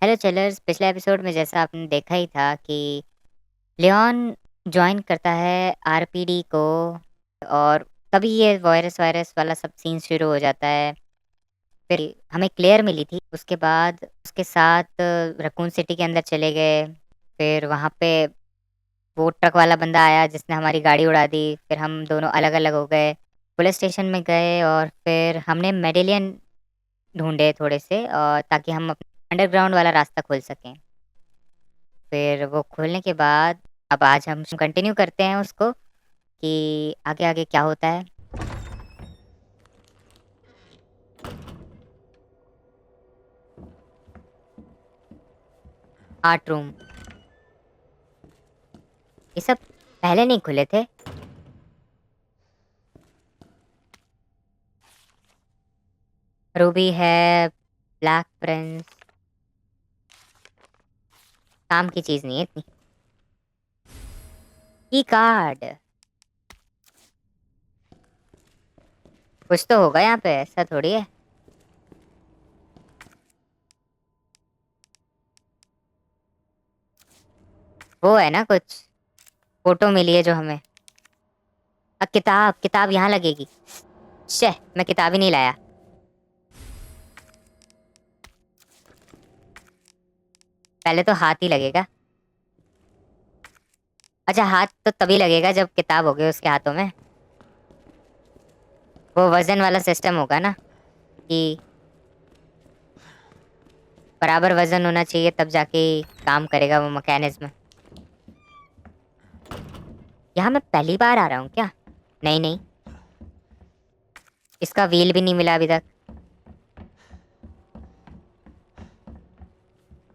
Hello चलर्स, पिछले episode में जैसा आपने देखा ही था कि लियोन ज्वाइन करता है आरपीडी को। और तभी ये वायरस वायरस वाला सब सीन शुरू हो जाता है। फिर हमें क्लियर मिली थी, उसके बाद उसके साथ रकून सिटी के अंदर चले गए। फिर वहाँ पे वो ट्रक वाला बंदा आया जिसने हमारी गाड़ी उड़ा दी। फिर हम दोनों अलग अलग हो गए, पुलिस स्टेशन में गए और फिर हमने मेडेलियन ढूंढे थोड़े से, और ताकि हम अंडरग्राउंड वाला रास्ता खोल सकें। फिर वो खोलने के बाद अब आज हम कंटिन्यू करते हैं उसको कि आगे आगे क्या होता है। आर्ट रूम, ये सब पहले नहीं खुले थे। रूबी है, ब्लैक प्रिंस, काम की चीज नहीं है इतनी। की कार्ड, कुछ तो होगा यहाँ पे, ऐसा थोड़ी है। वो है ना, कुछ फोटो मिली है जो हमें। अब किताब किताब यहाँ लगेगी। शे, मैं किताब ही नहीं लाया। पहले तो हाथ ही लगेगा। अच्छा, हाथ तो तभी लगेगा जब किताब होगी उसके हाथों में। वो वजन वाला सिस्टम होगा ना, कि बराबर वजन होना चाहिए तब जाके काम करेगा वो मैकेनिज्म। यहाँ मैं पहली बार आ रहा हूँ क्या? नहीं नहीं, इसका व्हील भी नहीं मिला अभी तक।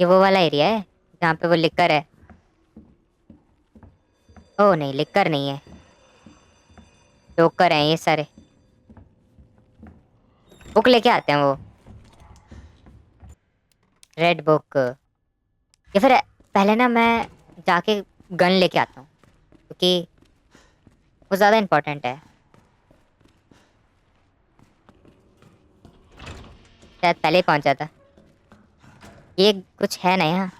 ये वो वाला एरिया है जहाँ पे वो लिकर है। ओ नहीं, लिकर नहीं है, टोकर हैं ये सारे। बुक लेके आते हैं वो, रेड बुक। या फिर पहले ना मैं जाके गन लेके आता हूँ, क्योंकि वो ज़्यादा इम्पोर्टेंट है। शायद पहले ही पहुंच जाता। ये कुछ है ना यहाँ?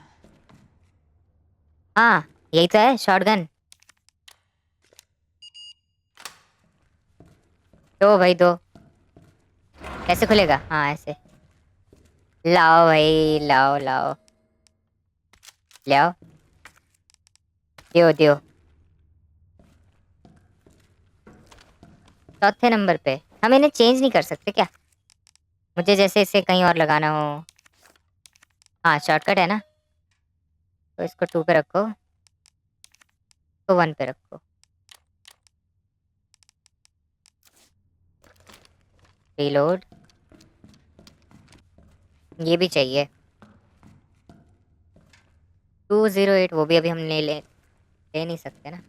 हाँ, यही तो है, शॉटगन। दो भाई दो। कैसे खुलेगा? हाँ ऐसे। लाओ भाई, लाओ लाओ, लाओ, दियो दियो। चौथे नंबर पे हम इन्हें चेंज नहीं कर सकते क्या? मुझे जैसे इसे कहीं और लगाना हो। हाँ, शॉर्टकट है ना, तो इसको 2 पे रखो, तो 1 पे रखो। रीलोड, ये भी चाहिए। 208, वो भी अभी हम ले नहीं सकते ना।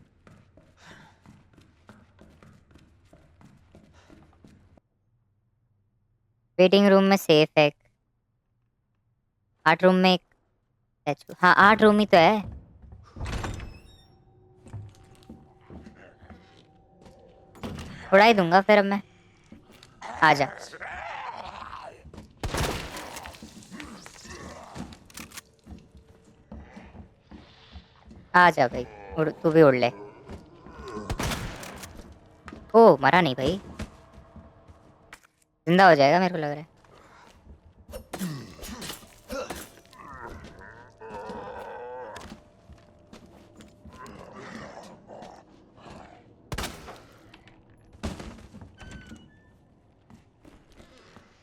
वेटिंग रूम में सेफ है। 8 रूम में एक स्टैचू। हाँ, 8 रूम ही तो है। उड़ा ही दूंगा फिर अब मैं। आजा, आजा भाई, उड़, तू भी उड़ ले। ओ, मरा नहीं भाई, जिंदा हो जाएगा मेरे को लग रहा है।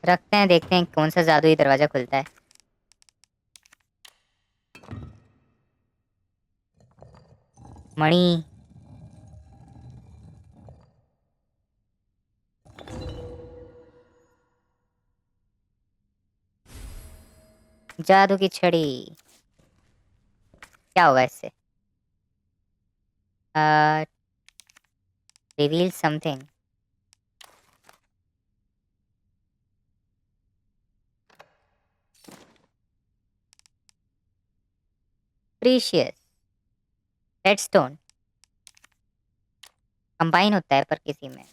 रखते हैं, देखते हैं कौन सा जादुई दरवाजा खुलता है। मणि, जादू की छड़ी। क्या होगा इससे? Reveal something. Precious redstone, combine होता है पर किसी में।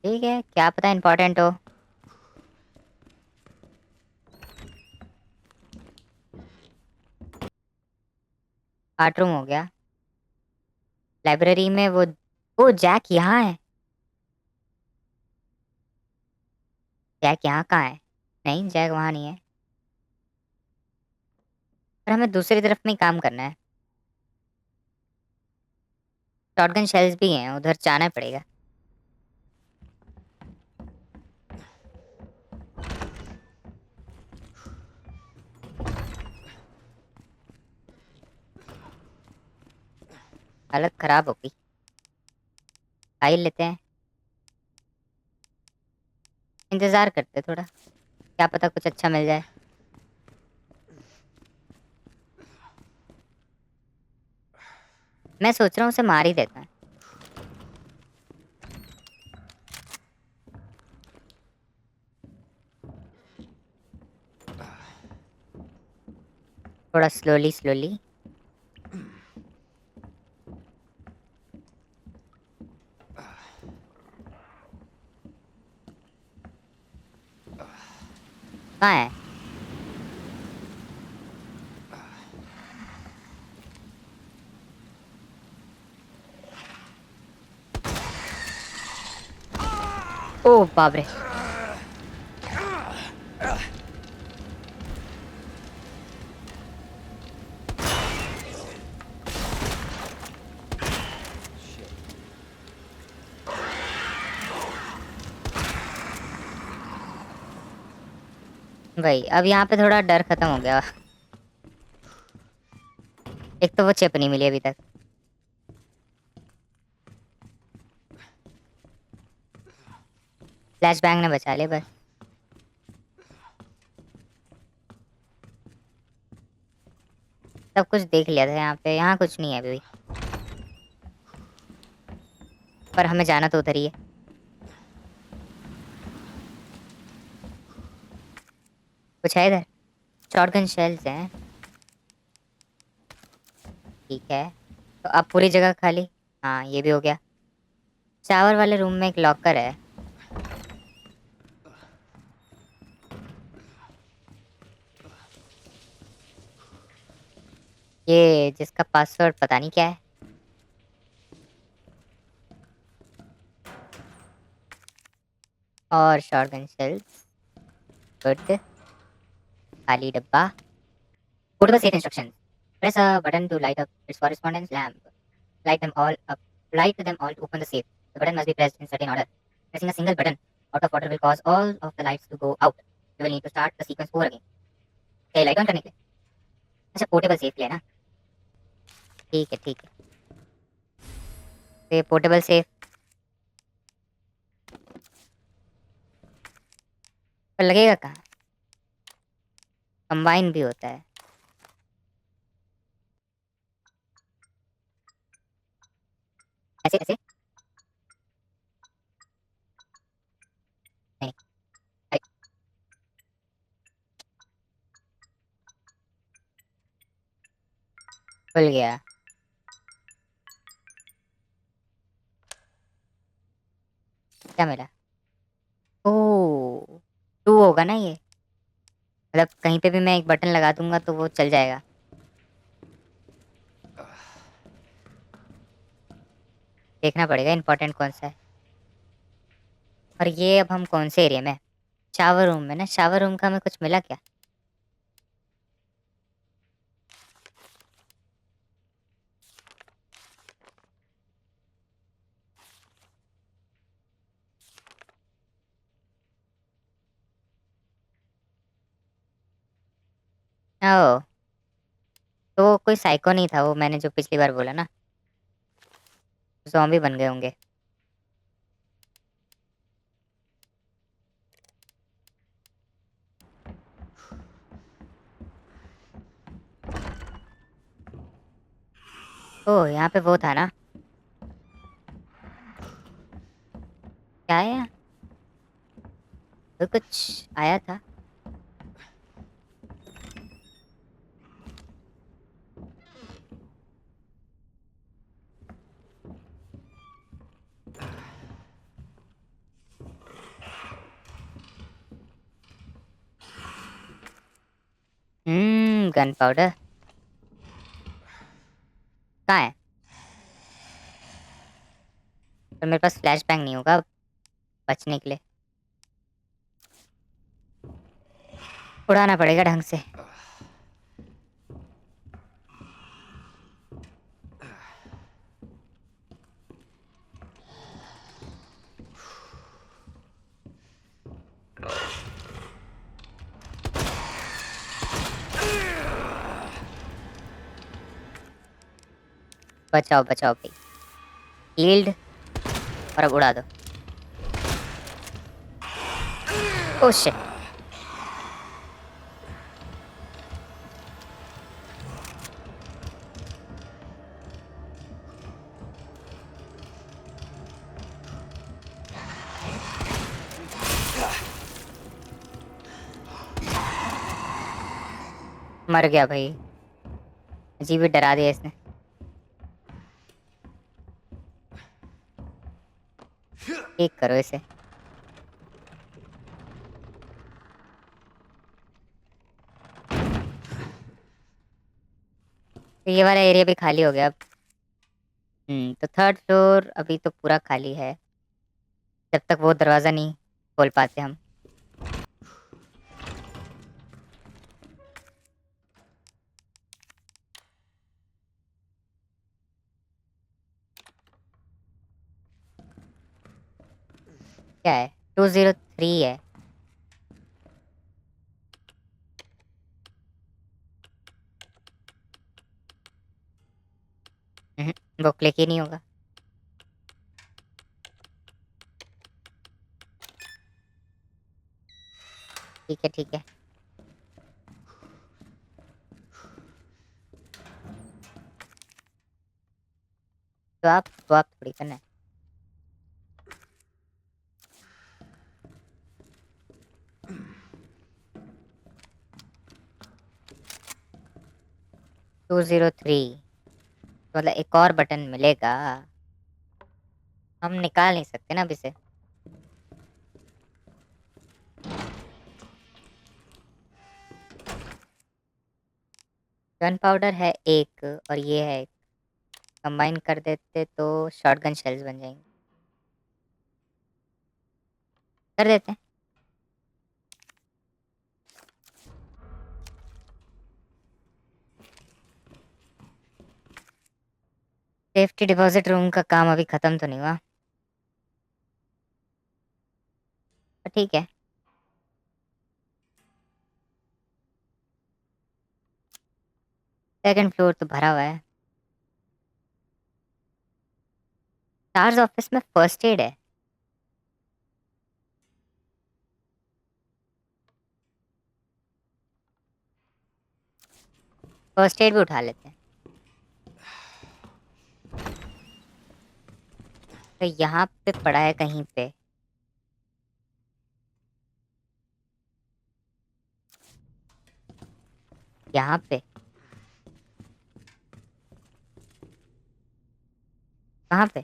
ठीक है, क्या पता इंपॉर्टेंट हो। आर्ट रूम हो गया। लाइब्रेरी में वो ओ जैक यहाँ है। जैक यहाँ कहाँ है? नहीं, जैक वहाँ नहीं है। पर हमें दूसरी तरफ में ही काम करना है। शॉटगन शेल्स भी हैं, उधर जाना पड़ेगा। हालत खराब हो गई। फाइल लेते हैं, इंतजार करते हैं थोड़ा, क्या पता कुछ अच्छा मिल जाए। मैं सोच रहा हूँ उसे मार ही देता है। थोड़ा स्लोली स्लोली। कहाँ है? ओ बाप रे। भाई अब यहाँ पे थोड़ा डर खत्म हो गया। एक तो वो चिप नहीं मिली अभी तक। फ्लैश बैंग ने बचा लिया बस। सब कुछ देख लिया था यहाँ पे, यहाँ कुछ नहीं है अभी। पर हमें जाना तो उधर ही है। कुछ है इधर? शॉटगन शेल्स हैं। ठीक है, तो अब पूरी जगह खाली। हाँ ये भी हो गया। शावर वाले रूम में एक लॉकर है। ये जिसका पासवर्ड पता नहीं क्या है। और शॉटगन शेल्स। गुड। खाली डब्बा। Portable safe instructions. Press a button to light up its correspondence lamp. Light them all up. Light them all to open the safe. The button must be pressed in certain order. Pressing a single button out of order will cause all of the lights to go out. You will need to start the sequence over again. Okay, light on करने के लिए। अच्छा portable safe लिया ना। ठीक है ठीक है। तो ये पोर्टेबल सेफ पर लगेगा कहाँ? कंबाइन भी होता है। ऐसे ऐसे नहीं। आई- खुल गया। क्या मिला? ओह, टू होगा ना ये। मतलब कहीं पे भी मैं एक बटन लगा दूंगा तो वो चल जाएगा। देखना पड़ेगा इंपॉर्टेंट कौन सा है। और ये अब हम कौन से एरिया में? शावर रूम में ना। शावर रूम का हमें कुछ मिला क्या? ओह, तो वो कोई साइको नहीं था वो, मैंने जो पिछली बार बोला ना। ज़ॉम्बी बन गए होंगे। ओह यहाँ पे वो था ना। क्या आया? तो कुछ आया था। Gun powder. कहाँ है? पर मेरे पास फ्लैश बैंग नहीं होगा बचने के लिए। उड़ाना पड़ेगा ढंग से। बचाओ बचाओ भाई। हील्ड। और अब उड़ा दो। Oh shit. मर गया भाई। अजीब ही डरा दिया इसने। ठीक करो इसे। तो ये वाला एरिया भी खाली हो गया अब। तो थर्ड फ्लोर अभी तो पूरा खाली है। जब तक वो दरवाज़ा नहीं खोल पाते हम। क्या है? 203 है। वो क्लिक ही नहीं होगा। ठीक है ठीक है। तो आप थोड़ी करना है। Two zero three. मतलब एक और बटन मिलेगा। हम निकाल नहीं सकते ना अब इसे। गन पाउडर है एक और ये है एक। कंबाइन कर देते तो शॉटगन शेल्स बन जाएंगे। कर देते हैं। सेफ्टी डिपॉजिट रूम का काम अभी खत्म तो नहीं हुआ। पर ठीक है। सेकंड फ्लोर तो भरा हुआ है। चार्ज ऑफिस में फर्स्ट एड है। फर्स्ट एड भी उठा लेते हैं। तो यहाँ पे पड़ा है कहीं पे। यहाँ पे। कहाँ पे?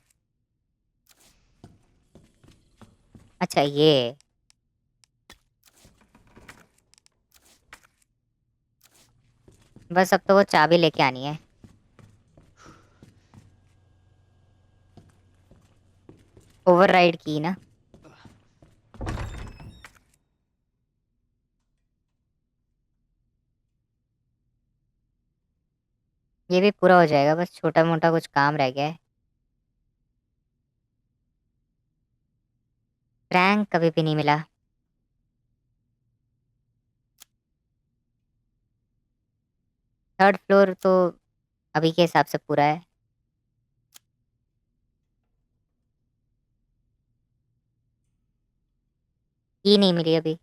अच्छा ये। बस अब तो वो चाबी लेके आनी है। ओवरराइड की ना। ये भी पूरा हो जाएगा बस छोटा मोटा कुछ काम रह गया है। रैंक कभी भी नहीं मिला। थर्ड फ्लोर तो अभी के हिसाब से पूरा है। की नहीं मिली अभी।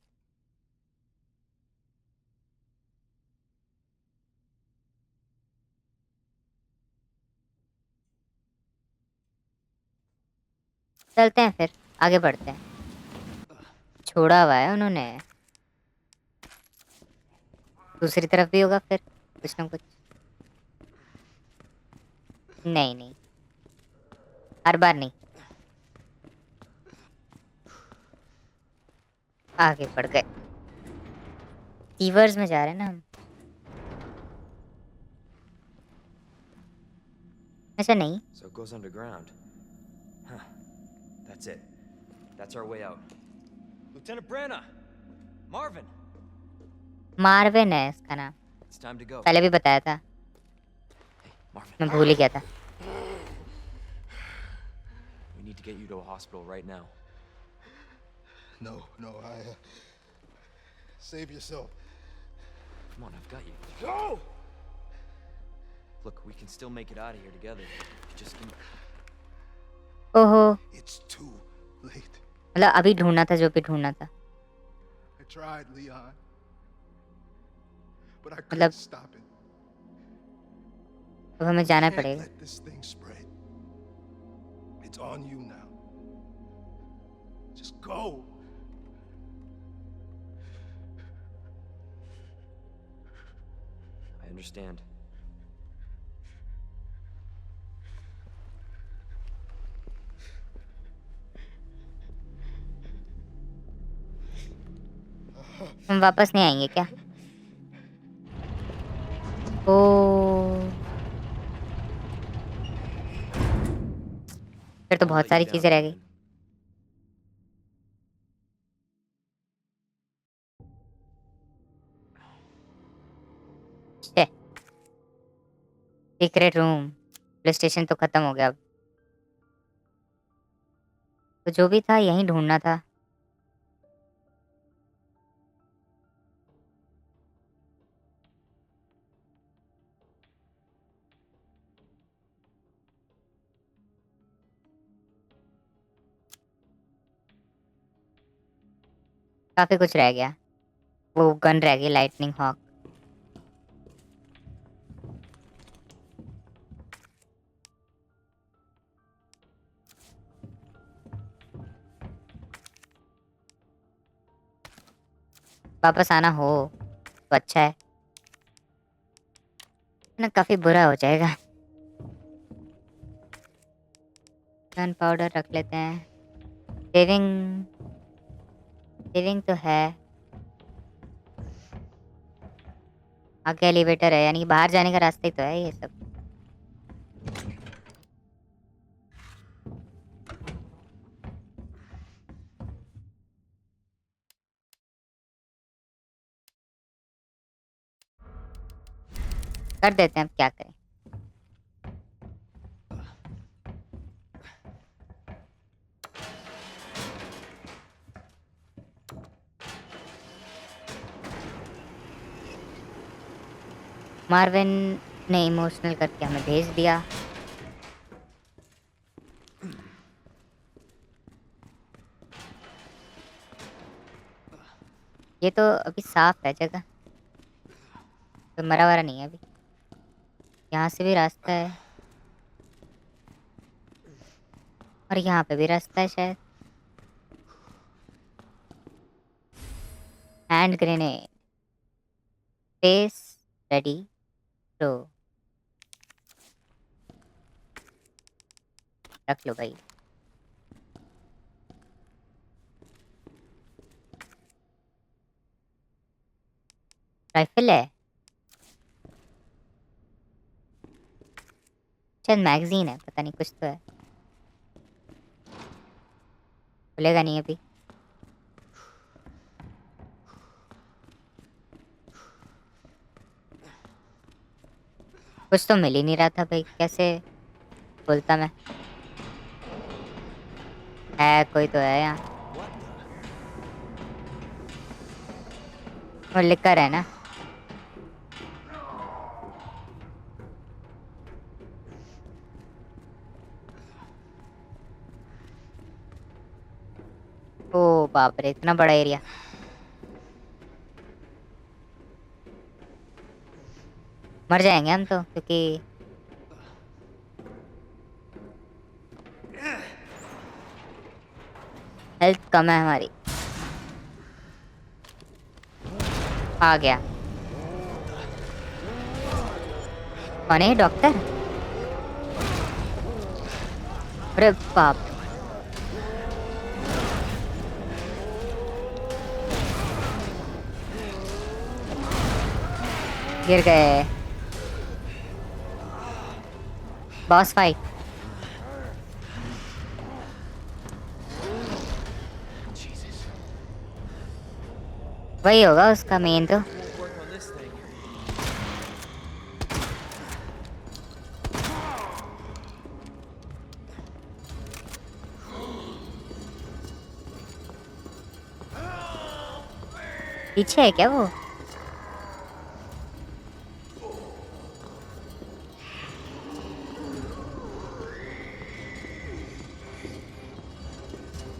चलते हैं फिर। आगे बढ़ते हैं। छोड़ा हुआ है उन्होंने। दूसरी तरफ भी होगा फिर कुछ ना कुछ। नहीं नहीं। हर बार नहीं। आगे बढ़ गए। सीवर्स में जा रहे हैं ना हम। अच्छा नहीं। So it goes underground. Huh. That's it. That's our way out. Lieutenant Branna! Marvin! Marvin है इसका नाम। It's time to go. पहले भी बताया था, Hey, Marvin. मैं भूल ही गया था। We need to get you to a hospital right now. No, save yourself. Come on, I've got you. Go! Look, we can still make it out of here together. You just can... ओहो, It's too late. मतलब अभी ढूंढना था जो भी ढूंढना था। I tried, Leon. But I मतलब couldn't stop it. अब हमें You जाना can't पड़ेगा। let this thing spread. It's on you now. Just go. I understand. हम वापस नहीं आएंगे क्या? ओ, फिर तो Don't बहुत let you सारी down, चीजें रह गई। Marvin. Secret room, police station तो खत्म हो गया अब। तो जो भी था यहीं ढूंढना था। काफी कुछ रह गया। वो गन रह गई, लाइटनिंग हॉक। वापस आना हो तो अच्छा है ना, काफी बुरा हो जाएगा। गन पाउडर रख लेते हैं। सेविंग सेविंग तो है। आगे एलिवेटर है, यानी कि बाहर जाने का रास्ता ही तो है ये सब। कर देते हैं, अब क्या करें। मार्विन ने इमोशनल करके हमें भेज दिया। ये तो अभी साफ है जगह, तो मरा वरा नहीं है अभी। यहाँ से भी रास्ता है और यहाँ पे भी रास्ता है शायद। हैंड ग्रेनेड, स्पेस रेडी, तो रख लो भाई। राइफल है, शायद मैगजीन है, पता नहीं, कुछ तो है। खुलेगा नहीं अभी। कुछ तो मिल ही नहीं रहा था भाई, कैसे बोलता मैं। है कोई तो है यहाँ, और लिखकर है ना। ओ बाप रे, इतना बड़ा एरिया। मर जाएंगे हम तो, क्योंकि हेल्थ कम है हमारी। आ गया। कौन है डॉक्टर? अरे बाप, गिर गए। Boss fight. Jesus. वही होगा उसका मेन तो। Won't work on this thing. पीछे है क्या वो?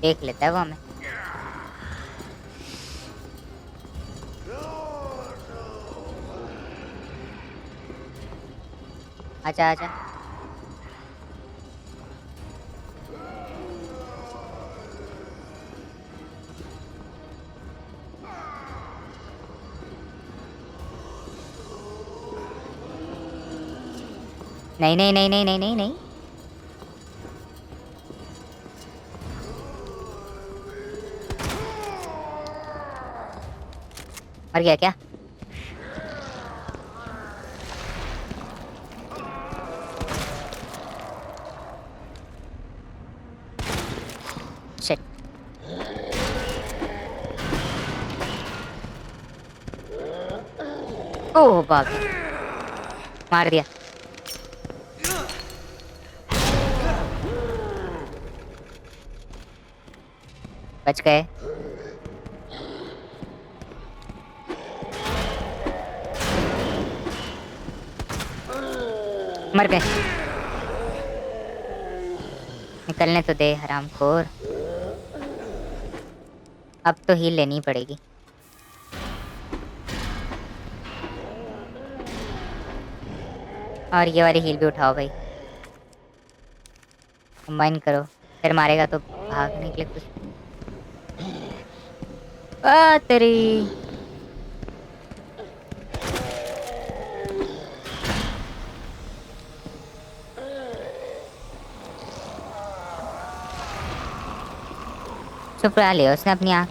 देख लेता है वो हमें। आजा आजा। नहीं नहीं नहीं नहीं नहीं नहीं नहीं। मर गया क्या? शिट। ओह बाप रे, मार दिया। बच गए। मर गए। निकलने तो दे हरामखोर। अब तो हील लेनी पड़ेगी। और ये वाली हील भी उठाओ भाई। कंबाइन करो, फिर मारेगा तो भागने के लिए कुछ। आ तेरी। छुपा लिया उसने अपनी आँख।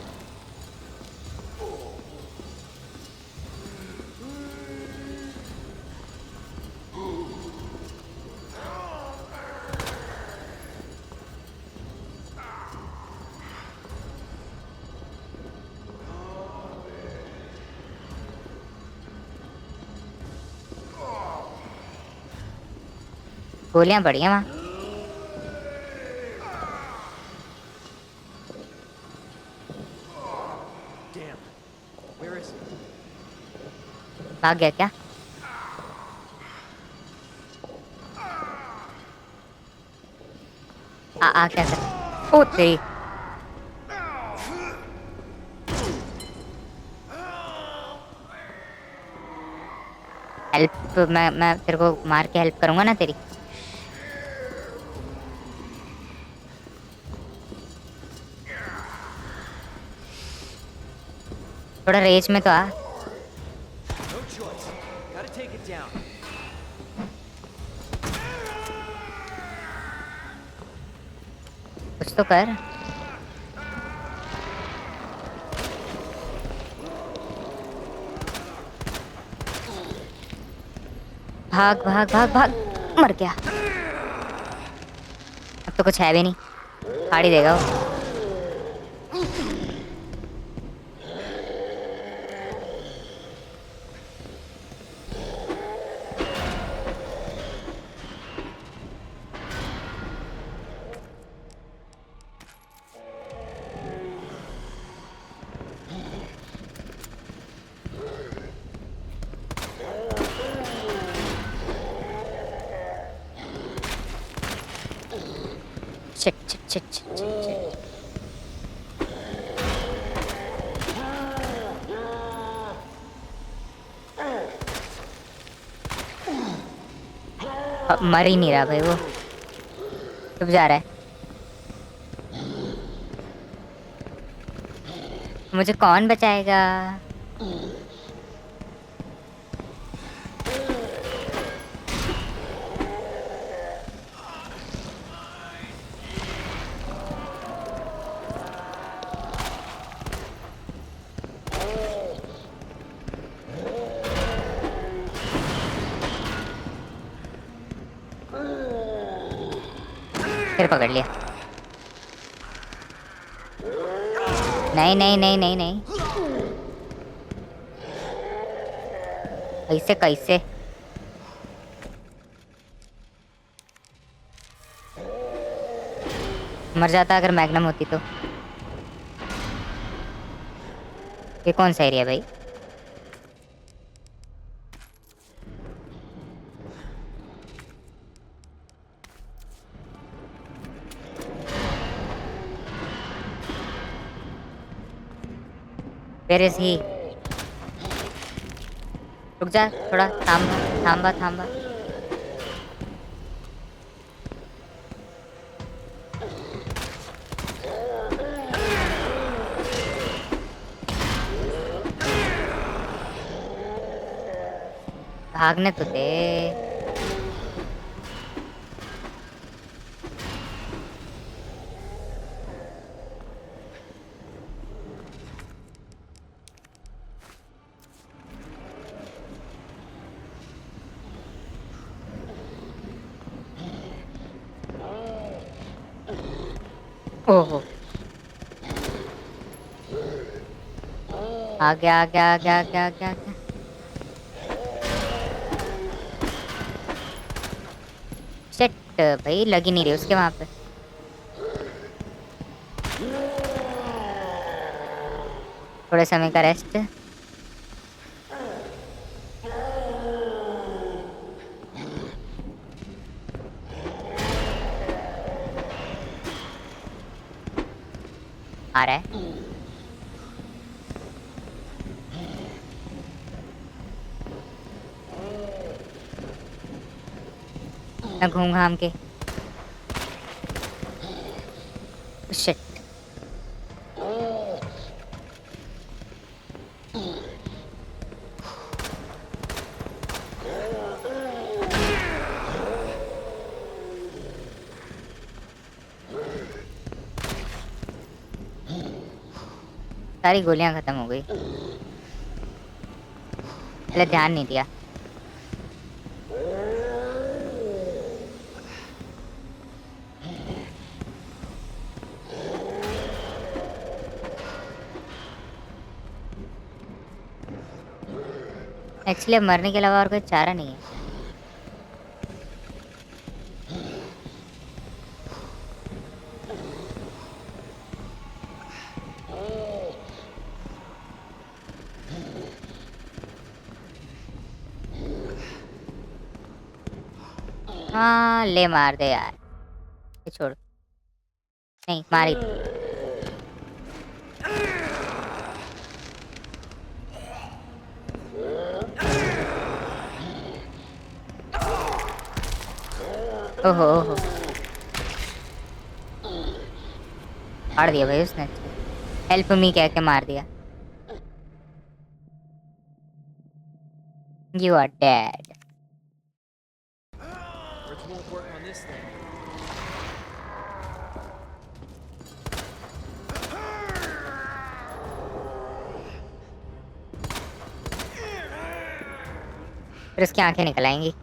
गोलियां पड़ी हैं वहाँ। Damn. Where is he? भाग गया क्या? आ क्या कर? ओ तेरी। हेल्प मैं तेरे को मार के हेल्प करूंगा ना तेरी। थोड़ा रेज में तो आ। No choice. Gotta take it down. कुछ तो कर। भाग भाग भाग भाग। मर गया। अब तो कुछ है भी नहीं, फाड़ ही देगा वो। Shit shit shit shit shit. अब मर ही नहीं रहा भाई वो, चुप जा रहा है। मुझे कौन बचाएगा? फिर पकड़ लिया। नहीं नहीं नहीं नहीं नहीं, कैसे कैसे? मर जाता अगर मैग्नम होती तो। ये कौन सा एरिया भाई? Where is he? रुक जा थोड़ा, थांबा थांबा। भागने तो दे। ओहो, आ गया आ गया आ गया आ गया आ गया आ गया। शिट भाई, लग ही नहीं रही उसके वहां पे। थोड़े समय का रेस्ट। आ रहा है। मैं घूम घाम के। शिट। सारी गोलियां खत्म हो गई। पहले ध्यान नहीं दिया। एक्चुअली अब मरने के अलावा और कोई चारा नहीं है। हाँ ले मार दे यार, ये छोड़। नहीं मारी। ओहो ओहो, मार दिया भाई उसने। हेल्प मी कह के मार दिया। You are dead. Which won't work on this thing. फिर उसकी आंखें निकल आएंगी।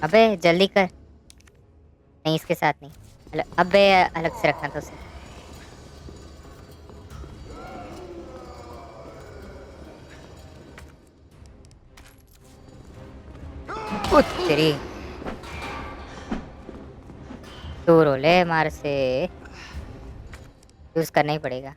अबे जल्दी कर। नहीं इसके साथ नहीं, अबे अलग से रखना था उसे। तेरी दूर हो ले मार से, यूज करना ही पड़ेगा।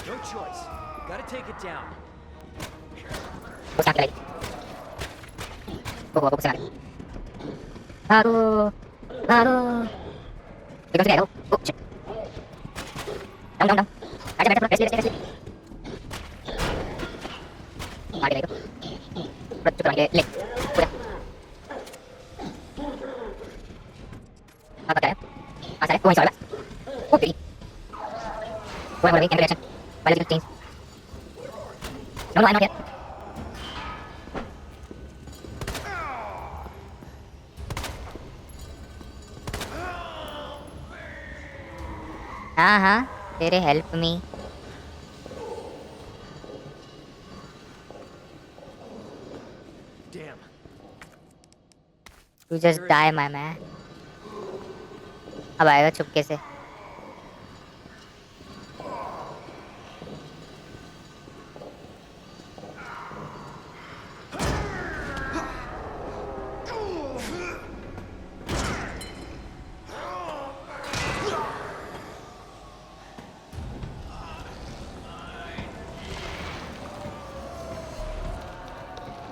No choice. Gotta take it down. भागो भागो। देखो से आओ। Oh shit. Down down down. आजा बैठो, रेस्ट ले रेस्ट ले। मार दे इसको। पूरा चुप रह ले। पूरा। आप क्या है? आ सारे वहीं साला। ओ तेरी। पूरा पूरा camera action. Biological change. No no I not here. हाँ हाँ, तेरे हेल्प मी। Damn. तू just Where is die he? My man. अब आएगा चुपके से।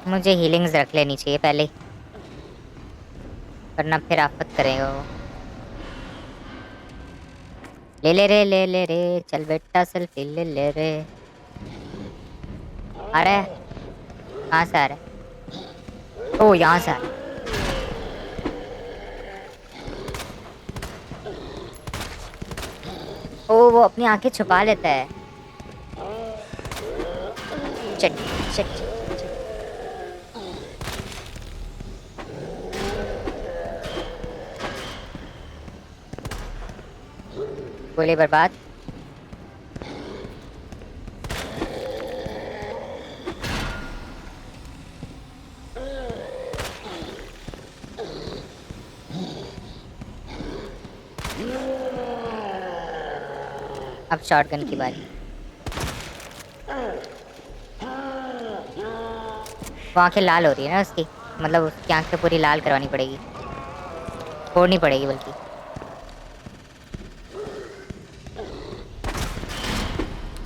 मुझे हीलिंग्स रख लेनी चाहिए पहले, वरना फिर आफत करेगा वो। ले ले रे, ले ले रे, चल बेटा सेल्फी ले ले रे। आ रहा है? कहाँ से आ रहा है? ओ यहाँ से आ रहा है। ओ वो अपनी आंखें छुपा लेता है। चट चट चट चट। गोली बर्बाद। अब शॉटगन की बारी। वो आंखें लाल हो रही है ना उसकी, मतलब उसकी आंखें पूरी लाल करवानी पड़ेगी, फोड़नी पड़ेगी बल्कि।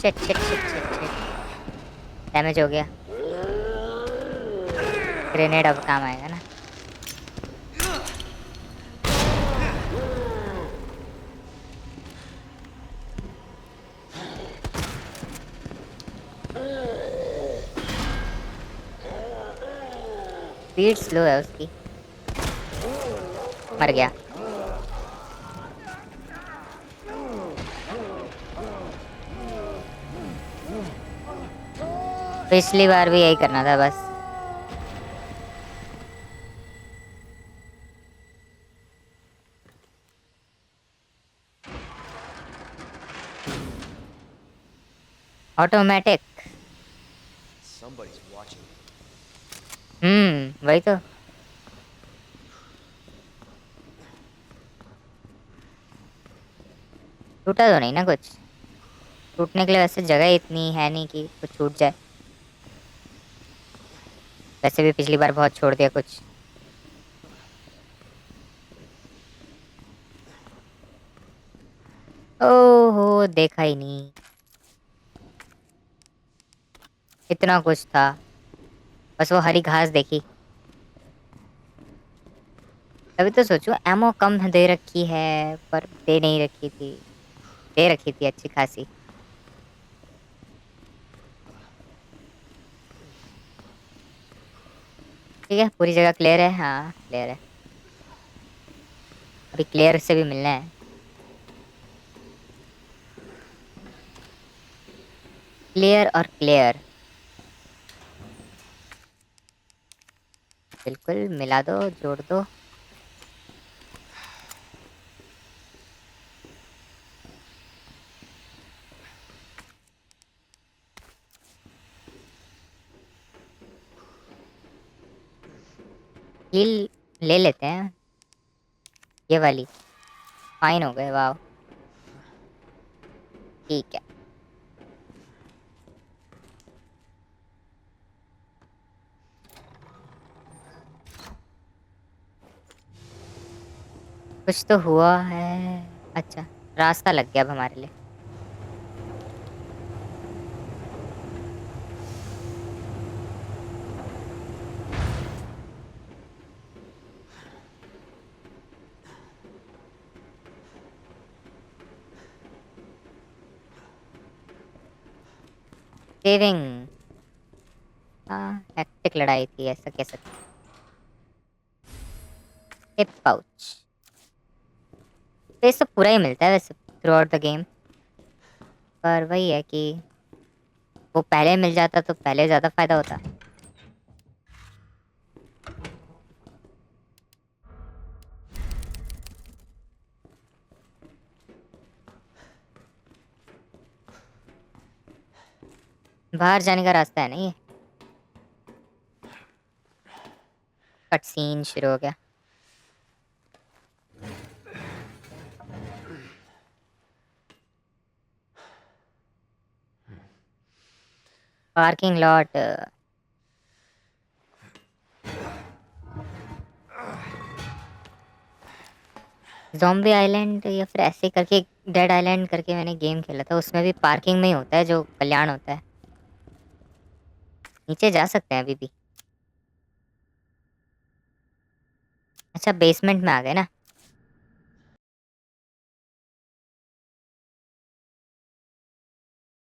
Shit shit shit shit shit. Damage हो गया। ग्रेनेड अब काम आएगा ना। स्पीड स्लो है उसकी। मर गया। पिछली बार भी यही करना था बस। ऑटोमेटिक। Somebody's watching. वही तो। टूटा तो नहीं ना कुछ? टूटने के लिए वैसे जगह इतनी है नहीं कि कुछ छूट जाए। वैसे भी पिछली बार बहुत छोड़ दिया कुछ। ओहो, देखा ही नहीं। इतना कुछ था, बस वो हरी घास देखी। तभी तो सोचूं एमो कम दे रखी है, पर दे नहीं रखी थी। दे रखी थी अच्छी खासी। ठीक है, पूरी जगह क्लियर है। हाँ क्लियर है। अभी क्लियर से भी मिलना है। क्लियर और क्लियर। बिल्कुल मिला दो, जोड़ दो। हील ले लेते हैं ये वाली। फाइन हो गए, वाह। ठीक है। कुछ तो हुआ है। अच्छा, रास्ता लग गया अब हमारे लिए। सेविंग। हाँ, हेक्टिक लड़ाई थी ऐसा कह सकते। Hip pouch. तो ये सब पूरा ही मिलता है वैसे थ्रू आउट द गेम, पर वही है कि वो पहले मिल जाता तो पहले ज्यादा फायदा होता। बाहर जाने का रास्ता है ना ये। कट सीन शुरू हो गया। Parking lot. ज़ॉम्बी आइलैंड या फिर ऐसे करके डेड आइलैंड करके मैंने गेम खेला था, उसमें भी पार्किंग में ही होता है जो कल्याण होता है। नीचे जा सकते हैं अभी भी। अच्छा बेसमेंट में आ गए ना।